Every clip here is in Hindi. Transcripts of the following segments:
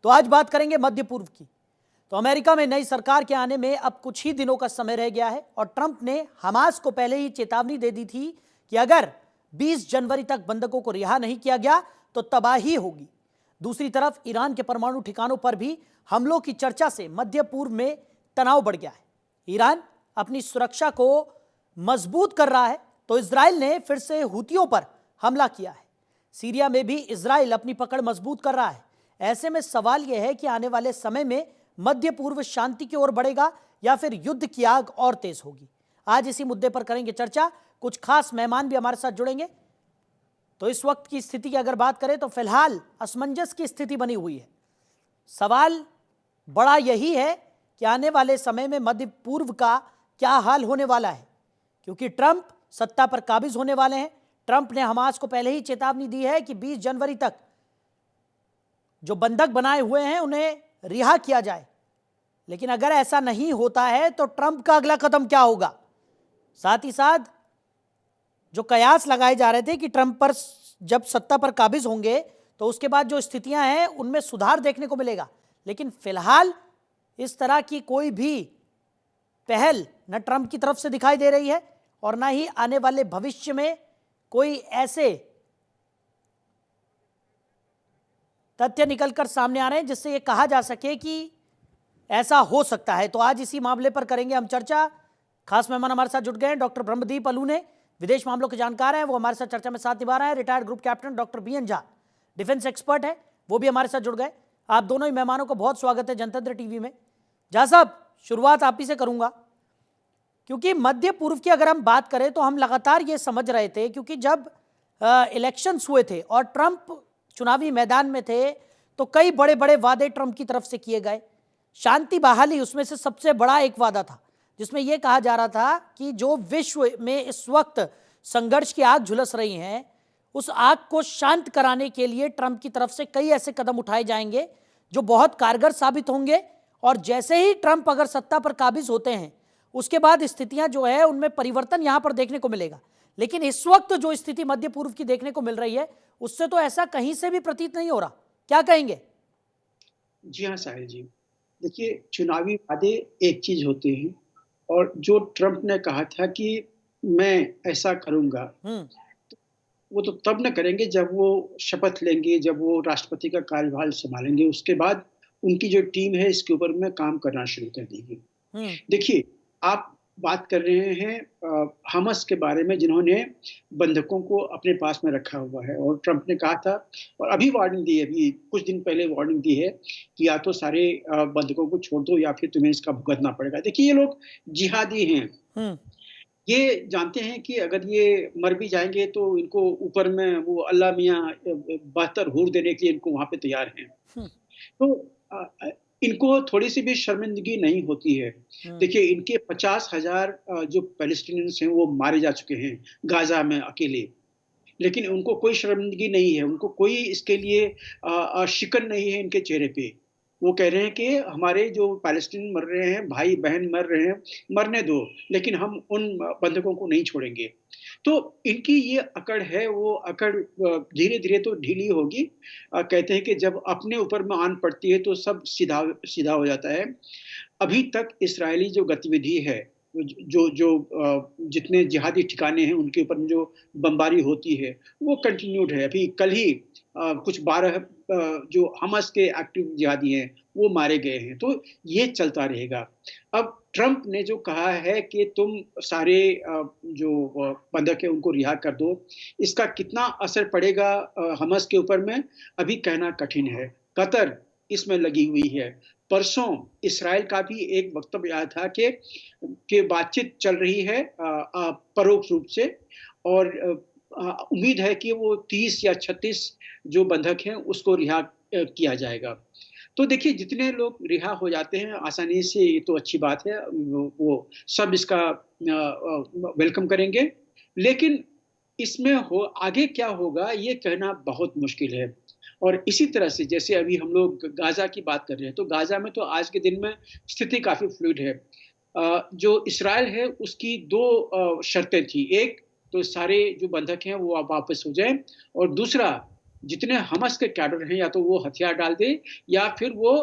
तो आज बात करेंगे मध्य पूर्व की। तो अमेरिका में नई सरकार के आने में अब कुछ ही दिनों का समय रह गया है और ट्रंप ने हमास को पहले ही चेतावनी दे दी थी कि अगर 20 जनवरी तक बंधकों को रिहा नहीं किया गया तो तबाही होगी। दूसरी तरफ ईरान के परमाणु ठिकानों पर भी हमलों की चर्चा से मध्य पूर्व में तनाव बढ़ गया है। ईरान अपनी सुरक्षा को मजबूत कर रहा है तो इजराइल ने फिर से हूतियों पर हमला किया है। सीरिया में भी इजराइल अपनी पकड़ मजबूत कर रहा है। ऐसे में सवाल यह है कि आने वाले समय में मध्य पूर्व शांति की ओर बढ़ेगा या फिर युद्ध की आग और तेज होगी। आज इसी मुद्दे पर करेंगे चर्चा। कुछ खास मेहमान भी हमारे साथ जुड़ेंगे। तो इस वक्त की स्थिति की अगर बात करें तो फिलहाल असमंजस की स्थिति बनी हुई है। सवाल बड़ा यही है कि आने वाले समय में मध्य पूर्व का क्या हाल होने वाला है, क्योंकि ट्रंप सत्ता पर काबिज होने वाले हैं। ट्रंप ने हमास को पहले ही चेतावनी दी है कि 20 जनवरी तक जो बंधक बनाए हुए हैं उन्हें रिहा किया जाए। लेकिन अगर ऐसा नहीं होता है तो ट्रंप का अगला कदम क्या होगा? साथ ही साथ जो कयास लगाए जा रहे थे कि ट्रंप पर जब सत्ता पर काबिज होंगे तो उसके बाद जो स्थितियां हैं उनमें सुधार देखने को मिलेगा, लेकिन फिलहाल इस तरह की कोई भी पहल न ट्रंप की तरफ से दिखाई दे रही है और ना ही आने वाले भविष्य में कोई ऐसे तथ्य निकलकर सामने आ रहे हैं जिससे यह कहा जा सके कि ऐसा हो सकता है। तो आज इसी मामले पर करेंगे हम चर्चा। खास मेहमान हमारे साथ जुट गए हैं। डॉक्टर ब्रह्मदीप अलूने, विदेश मामलों के जानकार हैं, वो हमारे साथ चर्चा में साथ निभा रहे हैं। Retired group captain doctor B N Jha, defence expert है, वो भी हमारे साथ जुड़ गए। आप दोनों ही मेहमानों को बहुत स्वागत है जनतंत्र टीवी में। झा साहब, शुरुआत आप ही से करूंगा, क्योंकि मध्य पूर्व की अगर हम बात करें तो हम लगातार ये समझ रहे थे, क्योंकि जब इलेक्शंस हुए थे और ट्रंप चुनावी मैदान में थे तो कई बड़े बड़े वादे ट्रंप की तरफ से किए गए। शांति बहाली उसमें से सबसे बड़ा एक वादा था, जिसमें यह कहा जा रहा था कि जो विश्व में इस वक्त संघर्ष की आग झुलस रही है, उस आग को शांत कराने के लिए ट्रंप की तरफ से कई ऐसे कदम उठाए जाएंगे जो बहुत कारगर साबित होंगे। और जैसे ही ट्रंप अगर सत्ता पर काबिज होते हैं उसके बाद स्थितियां जो है उनमें परिवर्तन यहां पर देखने को मिलेगा। लेकिन इस वक्त जो स्थिति मध्य पूर्व की देखने को मिल रही है उससे तो ऐसा कहीं से भी प्रतीत नहीं हो रहा। क्या कहेंगे? जी हाँ साहिल जी, देखिए, चुनावी वादे एक चीज होते हैं और जो ट्रंप ने कहा था कि मैं ऐसा करूंगा, वो तो तब न करेंगे जब वो शपथ लेंगे, जब वो राष्ट्रपति का कार्यभार संभालेंगे। उसके बाद उनकी जो टीम है इसके ऊपर में काम करना शुरू कर देगी। देखिए, आप बात कर रहे हैं हमास के बारे में, जिन्होंने बंधकों को अपने पास में रखा हुआ है। और ट्रंप ने कहा था और अभी वार्निंग दी है, अभी कुछ दिन पहले वार्निंग दी है कि या तो सारे बंधकों को छोड़ दो या फिर तुम्हें इसका भुगतना पड़ेगा। देखिए, ये लोग जिहादी हैं। ये जानते हैं कि अगर ये मर भी जाएंगे तो इनको ऊपर में वो अल्लाह मियाँ बेहतर हूर देने के लिए इनको वहां पे तैयार हैं। तो इनको थोड़ी सी भी शर्मिंदगी नहीं होती है। देखिए, इनके 50,000 जो पैलेस्टीनियंस हैं वो मारे जा चुके हैं गाजा में अकेले, लेकिन उनको कोई शर्मिंदगी नहीं है, उनको कोई इसके लिए शिकन नहीं है इनके चेहरे पे। वो कह रहे हैं कि हमारे जो पैलेस्टीन मर रहे हैं, भाई बहन मर रहे हैं, मरने दो, लेकिन हम उन बंधकों को नहीं छोड़ेंगे। तो इनकी ये अकड़ है, वो अकड़ धीरे धीरे तो ढीली होगी। कहते हैं कि जब अपने ऊपर में आन पड़ती है तो सब सीधा सीधा हो जाता है। अभी तक इस्राएली जो गतिविधि है, जो जो जितने जिहादी ठिकाने हैं उनके ऊपर जो बमबारी होती है वो कंटिन्यूड है। अभी कल ही कुछ 12 जो हमास के एक्टिव जिहादी हैं वो मारे गए हैं। तो ये चलता रहेगा। अब ट्रंप ने जो कहा है कि तुम सारे जो बंधक है उनको रिहा कर दो, इसका कितना असर पड़ेगा हमास के ऊपर में अभी कहना कठिन है। कतर इसमें लगी हुई है। परसों इसराइल का भी एक वक्तव्य आया था कि बातचीत चल रही है परोक्ष रूप से, और उम्मीद है कि वो 30 या 36 जो बंधक हैं उसको रिहा किया जाएगा। तो देखिए, जितने लोग रिहा हो जाते हैं आसानी से, ये तो अच्छी बात है, वो सब इसका वेलकम करेंगे। लेकिन इसमें आगे क्या होगा ये कहना बहुत मुश्किल है। और इसी तरह से जैसे अभी हम लोग गाजा की बात कर रहे हैं, तो गाजा में तो आज के दिन में स्थिति काफी फ्लूइड है। जो इसराइल है उसकी 2 शर्तें थी। एक तो सारे जो बंधक हैं वो वापस हो जाएं, और दूसरा जितने हमस के कैडर हैं या तो वो हथियार डाल दे या फिर वो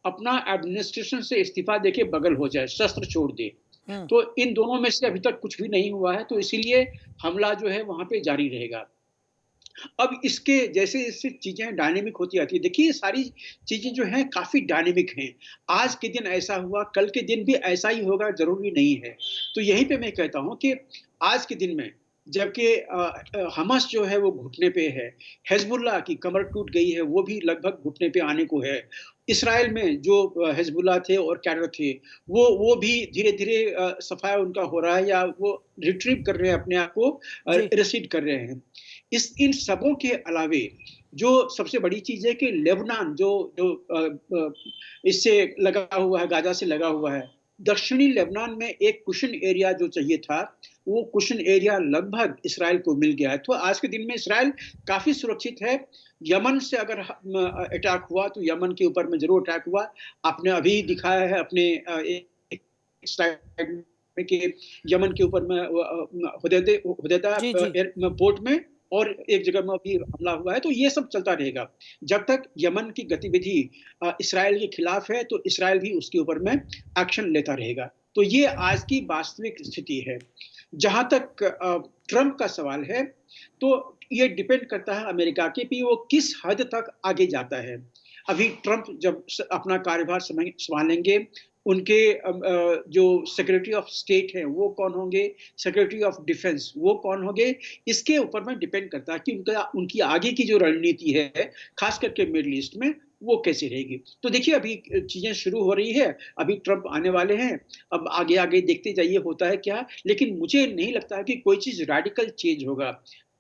अपना एडमिनिस्ट्रेशन से इस्तीफा देके बगल हो जाए, शस्त्र छोड़ दे। तो इन दोनों में से अभी तक कुछ भी नहीं हुआ है, तो इसीलिए हमला जो है वहां पे जारी रहेगा। अब इसके जैसे जैसे चीजें डायनेमिक होती आती है, देखिए ये सारी चीजें जो हैं काफी डायनेमिक हैं। आज के दिन ऐसा हुआ, कल के दिन भी ऐसा ही होगा, जरूरी नहीं है। तो यहीं पे मैं कहता हूं कि आज के दिन में जबकि हमास जो है वो घुटने पे है, हिजबुल्लाह की कमर टूट गई है, वो भी लगभग घुटने पे आने को है। इसराइल में जो हिजबुल्लाह थे और कैडर थे, वो भी धीरे धीरे सफाया उनका हो रहा है या वो रिट्रीव कर रहे हैं अपने आप को, रिसीड कर रहे हैं। इन सबों के अलावे जो सबसे बड़ी चीज है कि लेबनान जो जो इससे लगा हुआ है, गाजा से लगा हुआ है, दक्षिणी लेबनान में एक कुशन एरिया जो चाहिए था, वो कुशन एरिया लगभग इसराइल को मिल गया है। तो आज के दिन में इसराइल काफी सुरक्षित है। यमन से अगर अटैक हुआ तो यमन के ऊपर में जरूर अटैक हुआ। आपने अभी दिखाया है अपने एक स्लाइड में कि यमन के ऊपर में हुदैदा पोर्ट में और एक जगह में अभी हमला हुआ है। तो ये सब चलता रहेगा जब तक यमन की गतिविधि इसराइल के खिलाफ है, तो इसराइल भी उसके ऊपर में एक्शन लेता रहेगा। तो ये आज की वास्तविक स्थिति है। जहां तक ट्रंप का सवाल है, तो ये डिपेंड करता है अमेरिका के कि वो किस हद तक आगे जाता है। अभी ट्रंप जब अपना कार्यभार संभालेंगे, उनके जो सेक्रेटरी ऑफ स्टेट हैं वो कौन होंगे, सेक्रेटरी ऑफ डिफेंस वो कौन होंगे, इसके ऊपर में डिपेंड करता है कि उनकी आगे की जो रणनीति है, खास करके मिडिल ईस्ट में, वो कैसे रहेगी। तो देखिए अभी चीजें शुरू हो रही है, अभी ट्रंप आने वाले हैं, अब आगे आगे देखते जाइए होता है क्या। लेकिन मुझे नहीं लगता है कि कोई चीज रेडिकल चेंज होगा।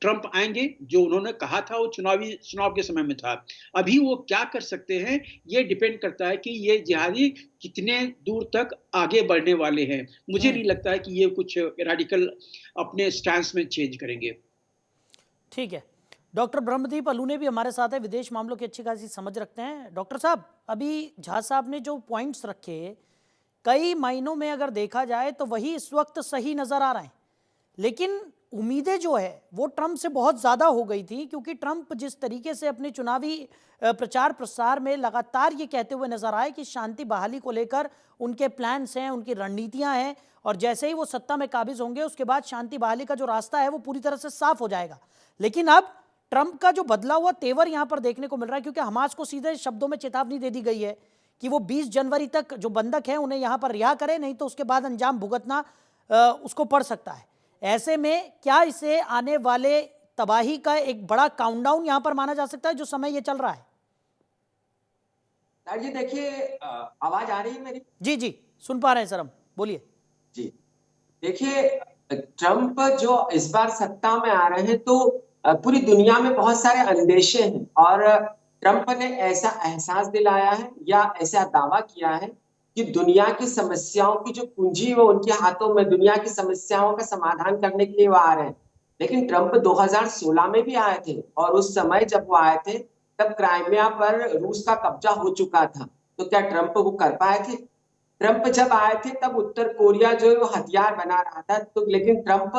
ट्रंप आएंगे, जो उन्होंने कहा था वो चुनाव के समय में था। अभी वो क्या कर सकते हैं, ये डिपेंड करता है कि ये जिहादी कितने दूर तक आगे बढ़ने वाले हैं। मुझे नहीं लगता है कि ये कुछ रेडिकल अपने स्टैंस में चेंज करेंगे। ठीक है, डॉक्टर ब्रह्मदीप अलूने भी हमारे साथ है, विदेश मामलों की अच्छी खासी समझ रखते हैं। डॉक्टर साहब, अभी झा साहब ने जो पॉइंट्स रखे, कई मायनों में अगर देखा जाए तो वही इस वक्त सही नजर आ रहे हैं, लेकिन उम्मीदें जो है वो ट्रंप से बहुत ज़्यादा हो गई थी, क्योंकि ट्रंप जिस तरीके से अपने चुनावी प्रचार प्रसार में लगातार ये कहते हुए नजर आए कि शांति बहाली को लेकर उनके प्लान्स हैं, उनकी रणनीतियां हैं, और जैसे ही वो सत्ता में काबिज होंगे उसके बाद शांति बहाली का जो रास्ता है वो पूरी तरह से साफ हो जाएगा। लेकिन अब ट्रंप का जो बदला हुआ तेवर यहां पर देखने को मिल रहा है, क्योंकि हमास को सीधे शब्दों में चेतावनी दे दी गई है कि वो 20 जनवरी तक जो बंधक है उन्हें यहां पर रिहा करे, नहीं तो उसके बाद अंजाम भुगतना उसको पड़ सकता है। ऐसे में क्या इसे आने वाले तबाही का एक बड़ा काउंटडाउन यहां पर माना जा सकता है, जो समय ये चल रहा है? सर जी देखिए, आवाज आ रही है मेरी? जी जी, सुन पा रहे हैं सर, हम बोलिए। जी देखिए, ट्रंप जो इस बार सत्ता में आ रहे हैं, तो पूरी दुनिया में बहुत सारे अंदेशे हैं, और ट्रंप ने ऐसा एहसास दिलाया है या ऐसा दावा किया है कि दुनिया की समस्याओं की जो पूंजी वो उनके हाथों में, दुनिया की समस्याओं का समाधान करने के लिए वो आ रहे हैं। लेकिन ट्रंप 2016 में भी आए थे, और उस समय जब वो आए थे तब क्राइमिया पर रूस का कब्जा हो चुका था। तो क्या ट्रंप वो कर पाए थे? ट्रंप जब आए थे तब उत्तर कोरिया जो है वो हथियार बना रहा था, तो लेकिन ट्रंप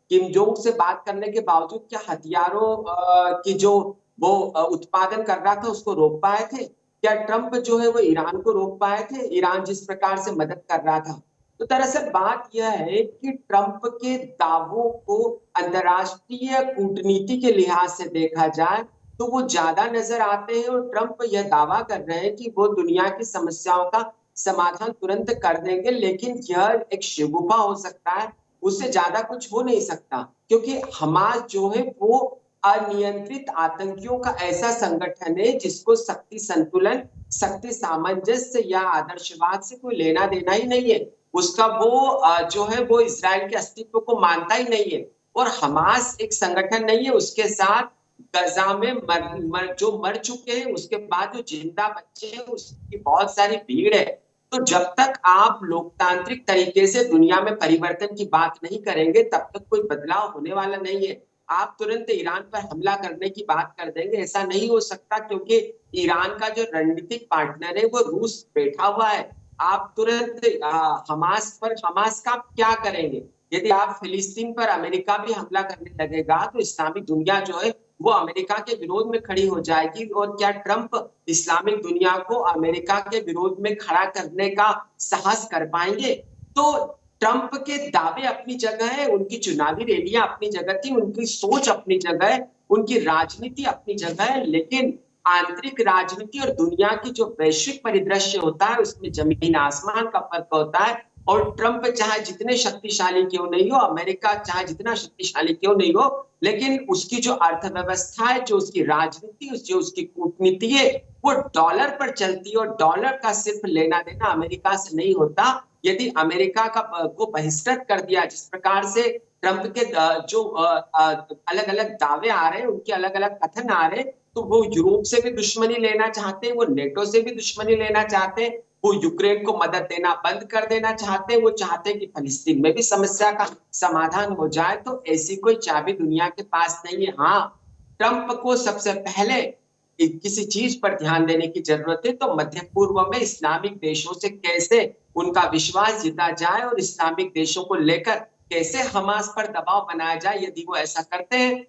किम जोंग से बात करने के बावजूद क्या हथियारों की जो वो उत्पादन कर रहा था उसको रोक पाए थे? क्या ट्रंप जो है वो ईरान को रोक पाए थे, ईरान जिस प्रकार से मदद कर रहा था? तो दरअसल बात यह है कि ट्रंप के दावों को अंतर्राष्ट्रीय कूटनीति के लिहाज से देखा जाए तो वो ज्यादा नजर आते हैं, और ट्रंप यह दावा कर रहे हैं कि वो दुनिया की समस्याओं का समाधान तुरंत कर देंगे। लेकिन यह एक शगुफा हो सकता है, उससे ज्यादा कुछ हो नहीं सकता, क्योंकि हमास जो है वो अनियंत्रित आतंकियों का ऐसा संगठन है जिसको शक्ति संतुलन, शक्ति सामंजस्य या आदर्शवाद से कोई लेना देना ही नहीं है। उसका वो जो है वो इजराइल के अस्तित्व को मानता ही नहीं है, और हमास एक संगठन नहीं है। उसके साथ गजा में जो मर चुके हैं, उसके बाद जो जिंदा बच्चे हैं, उसकी बहुत सारी भीड़ है। तो जब तक आप लोकतांत्रिक तरीके से दुनिया में परिवर्तन की बात नहीं करेंगे, तब तक कोई बदलाव होने वाला नहीं है। आप तुरंत ईरान पर हमला करने की बात कर देंगे, ऐसा नहीं हो सकता, क्योंकि ईरान का जो रणनीतिक पार्टनर है वो रूस बैठा हुआ है। आप तुरंत हमास का क्या करेंगे? यदि आप फिलिस्तीन पर अमेरिका भी हमला करने लगेगा तो इस्लामी दुनिया जो है वो अमेरिका के विरोध में खड़ी हो जाएगी। और क्या ट्रंप इस्लामिक दुनिया को अमेरिका के विरोध में खड़ा करने का साहस कर पाएंगे? तो ट्रंप के दावे अपनी जगह है, उनकी चुनावी रैलियां अपनी जगह थी, उनकी सोच अपनी जगह है, उनकी राजनीति अपनी जगह है, लेकिन आंतरिक राजनीति और दुनिया की जो वैश्विक परिदृश्य होता है उसमें जमीन आसमान का फर्क होता है। और ट्रंप चाहे जितने शक्तिशाली क्यों नहीं हो, अमेरिका चाहे जितना शक्तिशाली क्यों नहीं हो, लेकिन उसकी जो अर्थव्यवस्था है, जो उसकी राजनीति, जो उसकी कूटनीति है, वो डॉलर पर चलती है। और डॉलर का सिर्फ लेना देना अमेरिका से नहीं होता। यदि अमेरिका का को बहिष्कृत कर दिया, जिस प्रकार से ट्रंप के जो अलग अलग दावे आ रहे हैं, उनके अलग अलग कथन आ रहे हैं, तो वो यूरोप से भी दुश्मनी लेना चाहते हैं, वो नेटो से भी दुश्मनी लेना चाहते हैं, वो यूक्रेन को मदद देना बंद कर देना चाहते हैं, वो चाहते हैं कि फिलिस्तीन में भी समस्या का समाधान हो जाए। तो ऐसी कोई चाबी दुनिया के पास नहीं है। हाँ, ट्रंप को सबसे पहले किसी चीज पर ध्यान देने की जरूरत है, तो मध्य पूर्व में इस्लामिक देशों से कैसे उनका विश्वास जीता जाए और इस्लामिक देशों को लेकर कैसे हमास पर दबाव बनाया जाए। यदि वो ऐसा करते हैं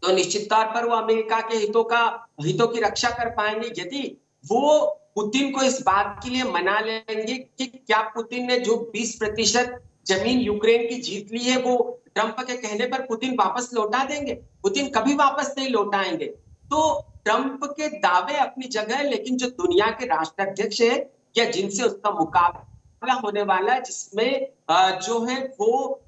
तो निश्चित तौर पर वो अमेरिका के हितों की रक्षा कर पाएंगे। यदि वो पुतिन को इस बात के लिए मना लेंगे कि क्या पुतिन ने जो 20% जमीन यूक्रेन की जीत ली है वो ट्रंप के कहने पर पुतिन वापस लौटा देंगे? पुतिन कभी वापस नहीं लौटाएंगे। तो ट्रंप के दावे अपनी जगह है, लेकिन जो दुनिया के राष्ट्राध्यक्ष है या जिनसे उसका मुकाबला होने वाला है, जिसमें जो है वो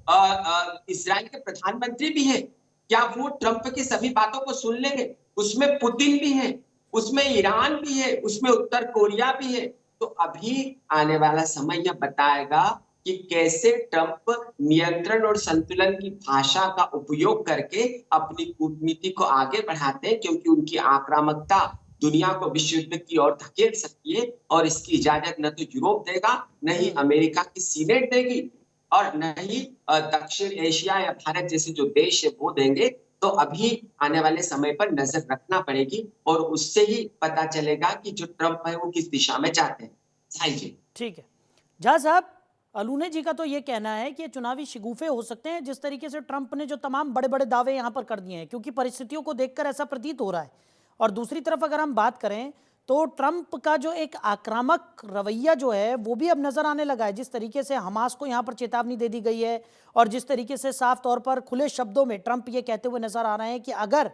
इजराइल के प्रधानमंत्री भी है, क्या वो ट्रंप की सभी बातों को सुन लेंगे? उसमें पुतिन भी है, उसमें ईरान भी है, उसमें उत्तर कोरिया भी है। तो अभी आने वाला समय यह बताएगा कि कैसे ट्रंप नियंत्रण और संतुलन की भाषा का उपयोग करके अपनी कूटनीति को आगे बढ़ाते हैं, क्योंकि उनकी आक्रामकता दुनिया को विश्व युद्ध की ओर धकेल सकती है। और इसकी इजाजत न तो यूरोप देगा, न ही अमेरिका की सीनेट देगी, और न ही दक्षिण एशिया या भारत जैसे जो देश है वो देंगे। तो अभी आने वाले समय पर नजर रखना पड़ेगी और उससे ही पता चलेगा कि जो ट्रंप है वो किस दिशा में जाते हैं। साहिल जी, ठीक है। झा साहब, अलूने जी का तो ये कहना है कि चुनावी शिगुफे हो सकते हैं जिस तरीके से ट्रंप ने जो तमाम बड़े बड़े दावे यहाँ पर कर दिए हैं, क्योंकि परिस्थितियों को देखकर ऐसा प्रतीत हो रहा है। और दूसरी तरफ अगर हम बात करें तो ट्रंप का जो एक आक्रामक रवैया जो है वो भी अब नजर आने लगा है। जिस तरीके से हमास को यहाँ पर चेतावनी दे दी गई है और जिस तरीके से साफ तौर पर खुले शब्दों में ट्रंप ये कहते हुए नजर आ रहे हैं कि अगर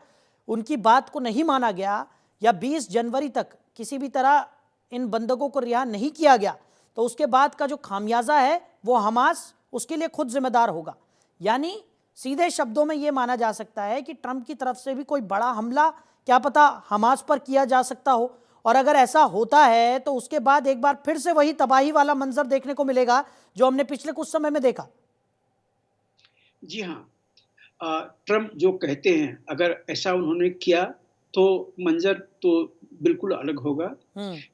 उनकी बात को नहीं माना गया या 20 जनवरी तक किसी भी तरह इन बंधकों को रिहा नहीं किया गया तो उसके बाद का जो खामियाजा है वो हमास उसके लिए खुद जिम्मेदार होगा। यानी सीधे शब्दों में ये माना जा सकता है कि ट्रंप की तरफ से भी कोई बड़ा हमला क्या पता हमास पर किया जा सकता हो, और अगर ऐसा होता है तो उसके बाद एक बार फिर से वही तबाही वाला मंजर देखने को मिलेगा जो हमने पिछले कुछ समय में देखा। जी हाँ, ट्रंप जो कहते हैं अगर ऐसा उन्होंने किया तो मंजर तो बिल्कुल अलग होगा।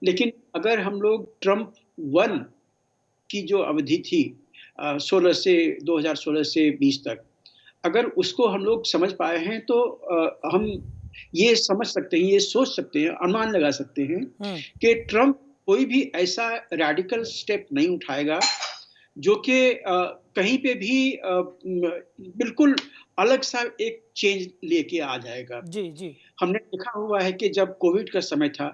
लेकिन अगर हम लोग ट्रंप 1 की जो अवधि थी 2016 से 20 तक, अगर उसको हम लोग समझ पाए हैं तो हम ये समझ सकते हैं, ये सोच सकते हैं, अनुमान लगा सकते हैं कि ट्रंप कोई भी ऐसा रैडिकल स्टेप नहीं उठाएगा जो कि कहीं पे भी बिल्कुल अलग सा एक चेंज लेके आ जाएगा। जी जी, हमने देखा हुआ है कि जब कोविड का समय था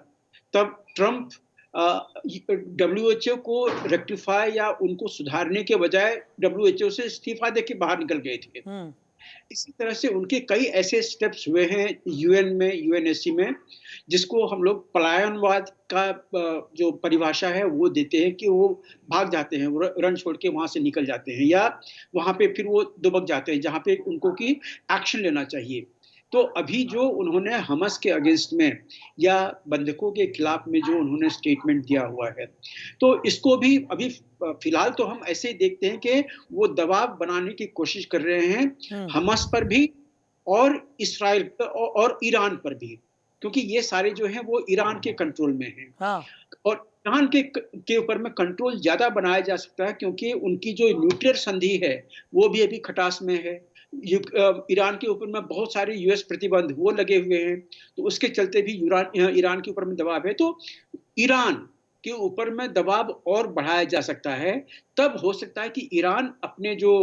तब ट्रंप WHO को रेक्टिफाई या उनको सुधारने के बजाय WHO से इस्तीफा देके बाहर निकल गए थे। इसी तरह से उनके कई ऐसे स्टेप्स हुए हैं यूएन में, यूएनएससी में, जिसको हम लोग पलायनवाद का जो परिभाषा है वो देते हैं कि वो भाग जाते हैं, वो रन छोड़ के वहां से निकल जाते हैं या वहां पे फिर वो दुबक जाते हैं जहां पे उनको की एक्शन लेना चाहिए। तो अभी जो उन्होंने हमास के अगेंस्ट में या बंधकों के खिलाफ में जो उन्होंने स्टेटमेंट दिया हुआ है, तो इसको भी अभी फिलहाल तो हम ऐसे ही देखते हैं कि वो दबाव बनाने की कोशिश कर रहे हैं हमास पर भी और इस्राइल पर और ईरान पर भी, क्योंकि ये सारे जो हैं वो ईरान के कंट्रोल में हैं। हाँ। और ईरान के ऊपर में कंट्रोल ज्यादा बनाया जा सकता है क्योंकि उनकी जो न्यूक्लियर संधि है वो भी अभी खटास में है। ईरान के ऊपर में बहुत सारे यूएस प्रतिबंध वो लगे हुए हैं, तो उसके चलते भी ईरान के ऊपर में दबाव है। तो ईरान के ऊपर में दबाव और बढ़ाया जा सकता है, तब हो सकता है कि ईरान अपने जो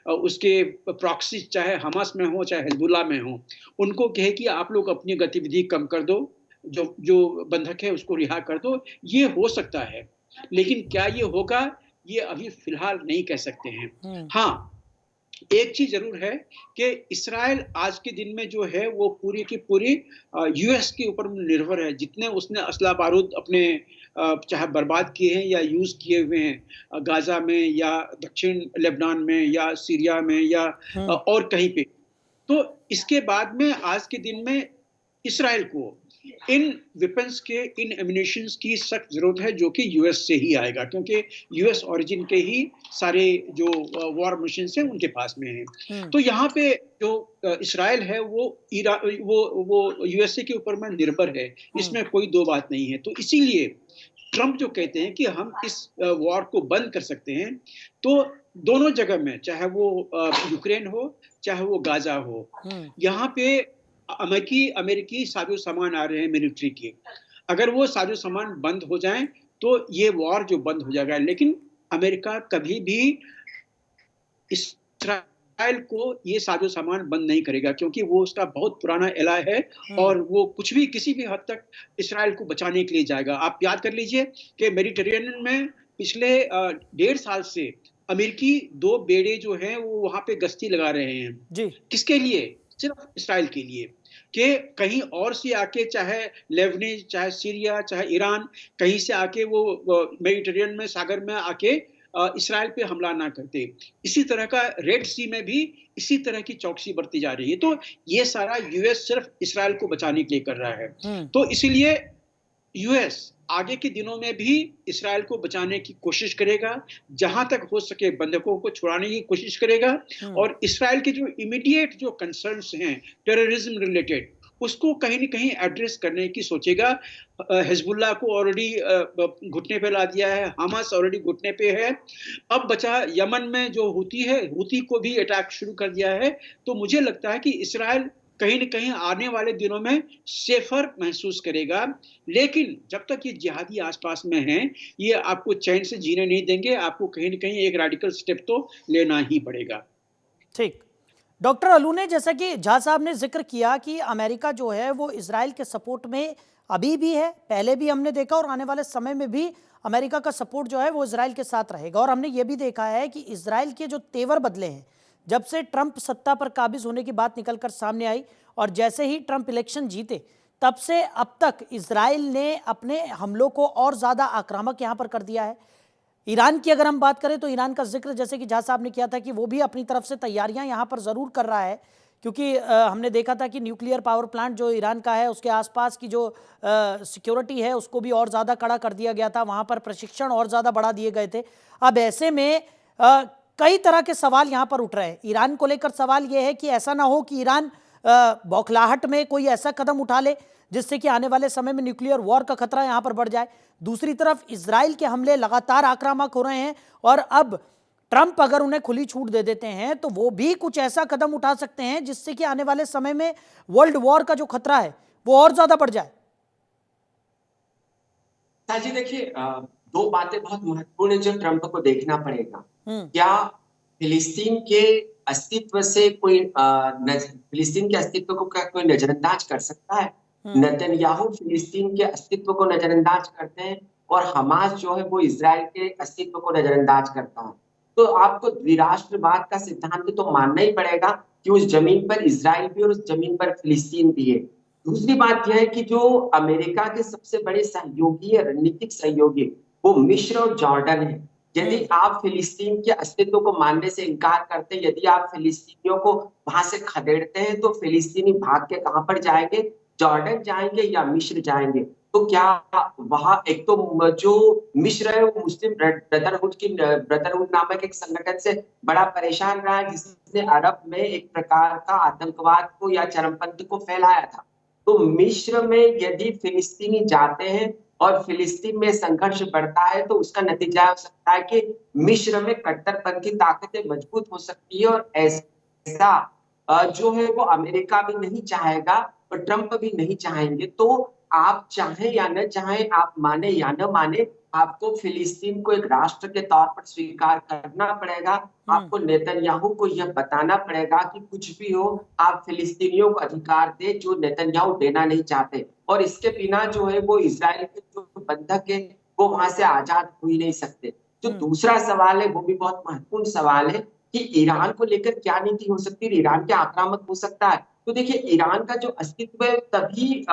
उसके प्रॉक्सी, चाहे हमास में हो चाहे हिजबुल्लाह में हो, उनको कहे कि आप लोग अपनी गतिविधि कम कर दो, जो जो बंधक है उसको रिहा कर दो। ये हो सकता है, लेकिन क्या ये होगा, ये अभी फिलहाल नहीं कह सकते हैं। हाँ, एक चीज जरूर है कि इसराइल आज के दिन में जो है वो पूरी की पूरी यूएस के ऊपर निर्भर है। जितने उसने असला बारूद अपने चाहे बर्बाद किए हैं या यूज किए हुए हैं गाजा में या दक्षिण लेबनान में या सीरिया में या और कहीं पे, तो इसके बाद में आज के दिन में इसराइल को इन वेपन्स के, इन एम्यूनिशंस की सख्त जरूरत है, जो कि यूएस से ही आएगा, क्योंकि यूएस ओरिजिन के ही सारे जो वॉर मशीन हैं उनके पास में हैं। तो यहाँ पे जो इसराइल है वो यूएसए के ऊपर में निर्भर है, इसमें कोई दो बात नहीं है। तो इसीलिए ट्रंप जो कहते हैं कि हम इस वॉर को बंद कर सकते हैं, तो दोनों जगह में, चाहे वो यूक्रेन हो चाहे वो गाजा हो, यहाँ पे अमेरिकी साजो सामान आ रहे हैं मिलिट्री के। अगर वो साजो सामान बंद हो जाएं तो ये वॉर जो बंद हो जाएगा। लेकिन अमेरिका कभी भी इसराइल को ये साजो सामान बंद नहीं करेगा, क्योंकि वो उसका बहुत पुराना एलाय है और वो कुछ भी किसी भी हद तक इसराइल को बचाने के लिए जाएगा। आप याद कर लीजिए कि मेडिटेरेनियन में पिछले 1.5 साल से अमेरिकी 2 बेड़े जो हैं वो वहां पे गश्ती लगा रहे हैं जी। किसके लिए? सिर्फ इसराइल के लिए, कि कहीं और से आके, चाहे लेबनान, चाहे सीरिया, चाहे ईरान, कहीं से आके वो मेडिटेरेनियन में, सागर में आके इसराइल पे हमला ना करते। इसी तरह का रेड सी में भी इसी तरह की चौकसी बरती जा रही है। तो ये सारा यूएस सिर्फ इसराइल को बचाने के लिए कर रहा है। तो इसीलिए यूएस आगे के दिनों में भी इसराइल को बचाने की कोशिश करेगा, जहां तक हो सके बंधकों को छुड़ाने की कोशिश करेगा, और इसराइल के जो इमीडिएट जो कंसर्न्स हैं टेररिज्म रिलेटेड, उसको कहीं न कहीं एड्रेस करने की सोचेगा। हिजबुल्लाह को ऑलरेडी घुटने पे ला दिया है, हमास ऑलरेडी घुटने पे है, अब बचा यमन में जो हूती है, हूती को भी अटैक शुरू कर दिया है। तो मुझे लगता है कि इसराइल कहीं न कहीं आने वाले दिनों में सेफर महसूस करेगा। लेकिन जब तक ये जिहादी आसपास में हैं, ये आपको चैन से जीने नहीं देंगे। आपको कहीं न कहीं एक रेडिकल स्टेप तो लेना ही पड़ेगा। ठीक। डॉक्टर अलू ने, जैसा कि झा साहब ने जिक्र किया कि अमेरिका जो है वो इजराइल के सपोर्ट में अभी भी है, पहले भी हमने देखा और आने वाले समय में भी अमेरिका का सपोर्ट जो है वो इजराइल के साथ रहेगा। और हमने ये भी देखा है कि इजराइल के जो तेवर बदले हैं जब से ट्रंप सत्ता पर काबिज होने की बात निकलकर सामने आई, और जैसे ही ट्रंप इलेक्शन जीते तब से अब तक इजराइल ने अपने हमलों को और ज़्यादा आक्रामक यहाँ पर कर दिया है। ईरान की अगर हम बात करें तो ईरान का जिक्र जैसे कि झा साहब ने किया था कि वो भी अपनी तरफ से तैयारियां यहाँ पर ज़रूर कर रहा है, क्योंकि हमने देखा था कि न्यूक्लियर पावर प्लांट जो ईरान का है उसके आसपास की जो सिक्योरिटी है उसको भी और ज़्यादा कड़ा कर दिया गया था, वहाँ पर प्रशिक्षण और ज़्यादा बढ़ा दिए गए थे। अब ऐसे में कई तरह के सवाल यहाँ पर उठ रहे हैं। ईरान को लेकर सवाल ये है कि ऐसा ना हो कि ईरान बौखलाहट में कोई ऐसा कदम उठा ले जिससे कि आने वाले समय में न्यूक्लियर वॉर का खतरा यहाँ पर बढ़ जाए। दूसरी तरफ इजराइल के हमले लगातार आक्रामक हो रहे हैं, और अब ट्रंप अगर उन्हें खुली छूट दे देते हैं तो वो भी कुछ ऐसा कदम उठा सकते हैं जिससे कि आने वाले समय में वर्ल्ड वॉर का जो खतरा है वो और ज्यादा बढ़ जाए। जी देखिए, 2 बातें बहुत महत्वपूर्ण है जो ट्रंप को देखना पड़ेगा। क्या फिलिस्तीन के अस्तित्व से कोई फिलिस्तीन के अस्तित्व को क्या कोई नजरअंदाज कर सकता है? नेतन्याहू फिलिस्तीन के अस्तित्व को नजरअंदाज करते हैं और हमास जो है वो इजराइल के अस्तित्व को नजरअंदाज करता है। तो आपको द्विराष्ट्रवाद का सिद्धांत तो मानना ही पड़ेगा कि उस जमीन पर इजराइल भी और उस जमीन पर फिलिस्तीन भी है। दूसरी बात यह है कि जो अमेरिका के सबसे बड़े सहयोगी है, रणनीतिक सहयोगी, वो मिस्र और जॉर्डन है। यदि आप फिलिस्तीन के अस्तित्व को मानने से इनकार करते हैं, यदि आप फिलिस्तीनियों को वहां से खदेड़ते हैं, तो फिलिस्तीनी भाग के कहां पर जाएंगे? जॉर्डन जाएंगे या मिस्र जाएंगे? तो क्या वहां एक तो जो मिस्र है वो मुस्लिम ब्रदरहुड नामक एक संगठन से बड़ा परेशान रहा है, जिसने अरब में एक प्रकार का आतंकवाद को या चरमपंथी को फैलाया था। तो मिस्र में यदि फिलिस्तीनी जाते हैं और फिलिस्तीन में संघर्ष बढ़ता है तो उसका नतीजा हो सकता है कि मिस्र में कट्टरपंथी ताकतें मजबूत हो सकती है, और ऐसा जो है वो अमेरिका भी नहीं चाहेगा और ट्रंप भी नहीं चाहेंगे। तो आप चाहें या न चाहें, आप माने या न माने, आपको फिलिस्तीन को एक राष्ट्र के तौर पर स्वीकार करना पड़ेगा। आपको नेतन्याहू को यह बताना पड़ेगा कि कुछ भी हो, आप फिलिस्तीनियों को अधिकार दे जो नेतन्याहू देना नहीं चाहते, और इसके बिना जो है वो इजराइल के जो बंधक है वो वहां से आजाद हो ही नहीं सकते। जो दूसरा सवाल है वो भी बहुत महत्वपूर्ण सवाल है कि ईरान को लेकर क्या नीति हो सकती है, ईरान क्या आक्रामक हो सकता है। तो देखिए, ईरान का जो अस्तित्व है तभी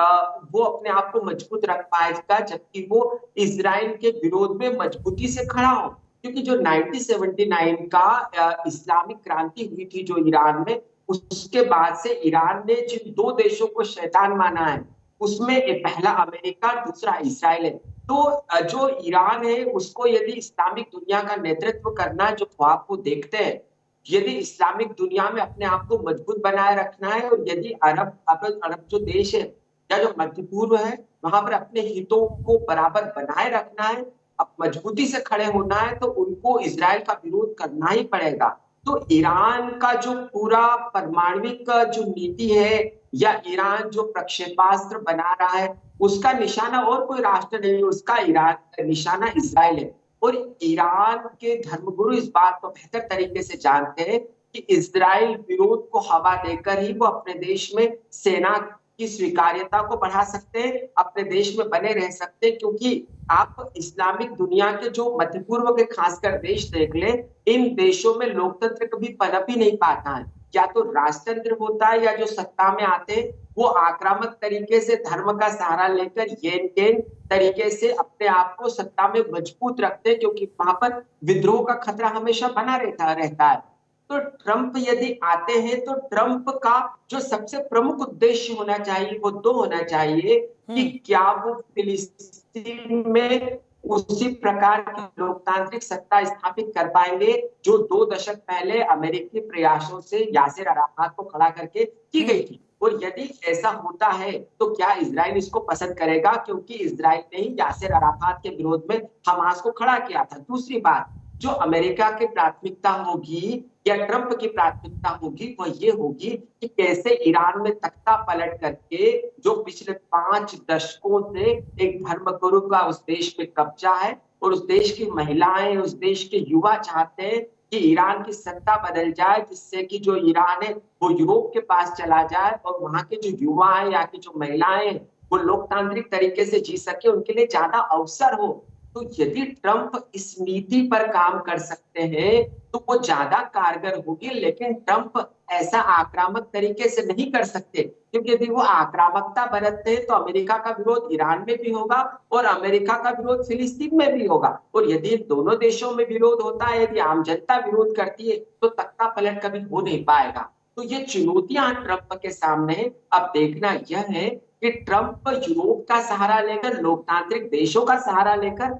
वो अपने आप को मजबूत रख पाएगा जबकि वो इजराइल के विरोध में मजबूती से खड़ा हो। क्योंकि जो 1979 का इस्लामिक क्रांति हुई थी जो ईरान में, उसके बाद से ईरान ने जिन दो देशों को शैतान माना है उसमें पहला अमेरिका, दूसरा इस्राइल है। तो जो ईरान है उसको यदि इस्लामिक दुनिया का नेतृत्व करना है, जो ख्वाब को देखते हैं, यदि इस्लामिक दुनिया में अपने आप को मजबूत बनाए रखना है, और यदि अरब जो देश है या जो मध्य पूर्व है वहां पर अपने हितों को बराबर बनाए रखना है, अब मजबूती से खड़े होना है, तो उनको इजराइल का विरोध करना ही पड़ेगा। तो ईरान का जो पूरा परमाणविक जो नीति है या ईरान जो प्रक्षेपास्त्र बना रहा है उसका निशाना और कोई राष्ट्र नहीं है, उसका ईरान निशाना इजराइल है। और ईरान के धर्मगुरु इस बात को बेहतर तरीके से जानते हैं कि इजराइल विरोध को हवा देकर ही वो अपने देश में सेना की स्वीकार्यता को बढ़ा सकते हैं, अपने देश में बने रह सकते हैं। क्योंकि आप इस्लामिक दुनिया के जो मध्य पूर्व के खासकर देश देख लें, इन देशों में लोकतंत्र कभी पनप ही नहीं पाता है। या तो राजतंत्र होता है या जो सत्ता में आते हैं वो आक्रामक तरीके से धर्म का सहारा लेकर येन केन तरीके से अपने आप को सत्ता में मजबूत रखते हैं, क्योंकि वहां पर विद्रोह का खतरा हमेशा बना रहता है। तो ट्रंप यदि आते हैं तो ट्रंप का जो सबसे प्रमुख उद्देश्य होना चाहिए वो दो होना चाहिए कि क्या वो फिलिस्तीन में उसी प्रकार की लोकतांत्रिक सत्ता स्थापित कर पाएंगे जो 2 दशक पहले अमेरिकी प्रयासों से यासिर अराफात को खड़ा करके की गई थी। और यदि ऐसा होता है तो क्या इजराइल इसको पसंद करेगा, क्योंकि इजराइल ने ही यासिर अराफात के विरोध में हमास को खड़ा किया था। दूसरी बात, जो अमेरिका की प्राथमिकता होगी या ट्रंप की प्राथमिकता होगी वह ये होगी कि कैसे ईरान में तख्ता पलट करके जो पिछले 5 दशकों से एक धर्मगुरु का उस देश में कब्जा है, और उस देश की महिलाएं, उस देश के युवा चाहते हैं कि ईरान की सत्ता बदल जाए, जिससे कि जो ईरान है वो यूरोप के पास चला जाए और वहां के जो युवा है या की जो महिलाएं हैं वो लोकतांत्रिक तरीके से जी सके, उनके लिए ज्यादा अवसर हो। तो यदि ट्रंप इस नीति पर काम कर सकते हैं तो वो ज्यादा कारगर होगी, लेकिन ट्रंप ऐसा आक्रामक तरीके से नहीं कर सकते, क्योंकि यदि वो आक्रामकता बरतते हैं तो अमेरिका का विरोध ईरान में भी होगा और अमेरिका का विरोध फिलिस्तीन में भी होगा। और यदि दोनों देशों में विरोध होता है, यदि आम जनता विरोध करती है तो तख्ता पलट कभी हो नहीं पाएगा। तो ये चुनौतियां ट्रंप के सामने है। अब देखना यह है कि ट्रंप यूरोप का सहारा लेकर, लोकतांत्रिक देशों का सहारा लेकर,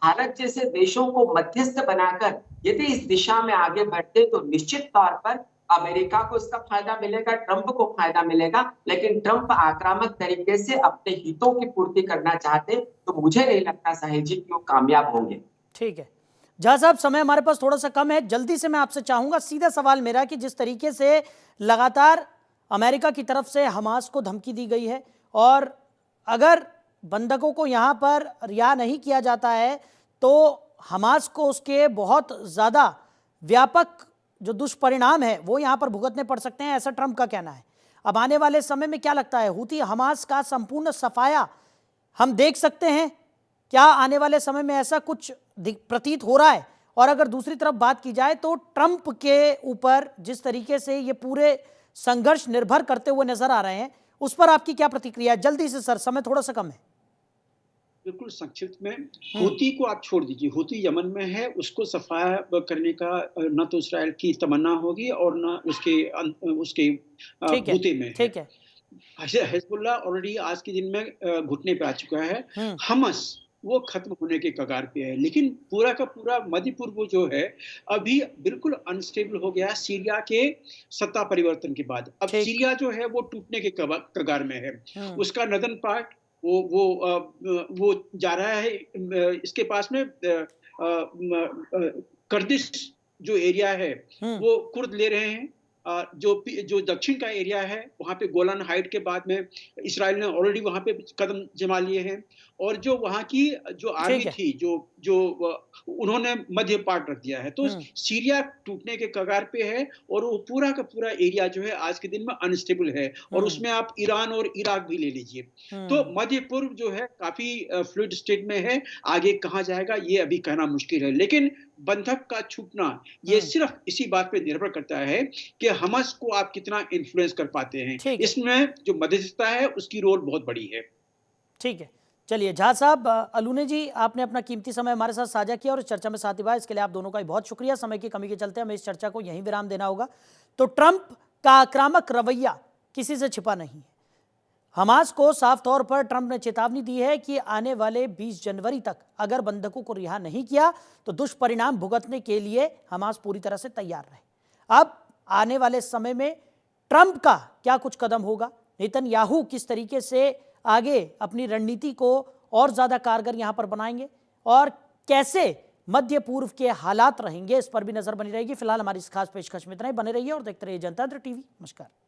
भारत जैसे देशों को मध्यस्थ बनाकर यदि इस दिशा में आगे बढ़ते तो निश्चित तौर पर अमेरिका को इसका फायदा मिलेगा, ट्रंप को फायदा मिलेगा। लेकिन ट्रंप आक्रामक तरीके से अपने हितों की पूर्ति करना चाहते तो मुझे नहीं लगता साहिल जी कि वो कामयाब होंगे। ठीक है जहाँ साहब, समय हमारे पास थोड़ा सा कम है, जल्दी से मैं आपसे चाहूंगा, सीधा सवाल मेरा कि जिस तरीके से लगातार अमेरिका की तरफ से हमास को धमकी दी गई है और अगर बंधकों को यहाँ पर रिहा नहीं किया जाता है तो हमास को उसके बहुत ज़्यादा व्यापक जो दुष्परिणाम है वो यहाँ पर भुगतने पड़ सकते हैं, ऐसा ट्रंप का कहना है। अब आने वाले समय में क्या लगता है, हूती हमास का संपूर्ण सफाया हम देख सकते हैं? क्या आने वाले समय में ऐसा कुछ प्रतीत हो रहा है? और अगर दूसरी तरफ बात की जाए तो ट्रंप के ऊपर जिस तरीके से ये पूरे संघर्ष निर्भर करते हुए नजर आ रहे हैं, उस पर आपकी क्या प्रतिक्रिया है? जल्दी से सर, समय थोड़ा सा कम है। बिल्कुल संक्षिप्त में, हूती को आप छोड़ दीजिए, हूती यमन में है, उसको सफाया करने का न तो इसराइल की तमन्ना होगी और न उसके बूते में ठीक है। हिजबुल्लाह ऑलरेडी आज के दिन में घुटने पे आ चुका है। हमास वो खत्म होने के कगार पे है, लेकिन पूरा का पूरा मध्य पूर्व जो है अभी बिल्कुल अनस्टेबल हो गया सीरिया के सत्ता परिवर्तन के बाद। अब सीरिया जो है वो टूटने के कगार में है। उसका नदन पार्ट वो जा रहा है, इसके पास में कर्दिश जो एरिया है वो कुर्द ले रहे हैं, जो दक्षिण का एरिया है वहाँ पे गोलान हाइट के बाद में इसराइल ने ऑलरेडी वहाँ पे कदम जमा लिए हैं, और जो वहाँ की जो आर्मी ठीक है। थी जो जो उन्होंने मध्य पार्ट रख दिया है, तो सीरिया टूटने के कगार पे है, और वो पूरा का पूरा एरिया जो है आज के दिन में अनस्टेबल है, और उसमें आप ईरान और इराक भी ले लीजिए। तो मध्य पूर्व जो है काफी फ्लूइड स्टेट में है, आगे कहाँ जाएगा ये अभी कहना मुश्किल है, लेकिन बंधक का छूटना ये सिर्फ इसी बात पे निर्भर करता है कि हमास को आप कितना इन्फ्लुएंस कर पाते हैं। ठीक है। इसमें जो मध्यस्थता है उसकी रोल बहुत बड़ी है। ठीक है, चलिए झा साहब, अलूने जी, आपने अपना कीमती समय हमारे साथ साझा किया और इस चर्चा में साथ निभाया, इसके लिए आप दोनों का भी बहुत शुक्रिया। समय की कमी के चलते हमें इस चर्चा को यहीं विराम देना होगा। तो ट्रंप का आक्रामक रवैया किसी से छिपा नहीं है। हमास को साफ तौर पर ट्रंप ने चेतावनी दी है कि आने वाले 20 जनवरी तक अगर बंधकों को रिहा नहीं किया तो दुष्परिणाम भुगतने के लिए हमास पूरी तरह से तैयार रहे। अब आने वाले समय में ट्रंप का क्या कुछ कदम होगा, नेतन्याहू किस तरीके से आगे अपनी रणनीति को और ज्यादा कारगर यहां पर बनाएंगे, और कैसे मध्य पूर्व के हालात रहेंगे, इस पर भी नजर बनी रहेगी। फिलहाल हमारी इस खास पेशकश में इतना ही। बने रहिए और देखते रहिए जनतंत्र टीवी। नमस्कार।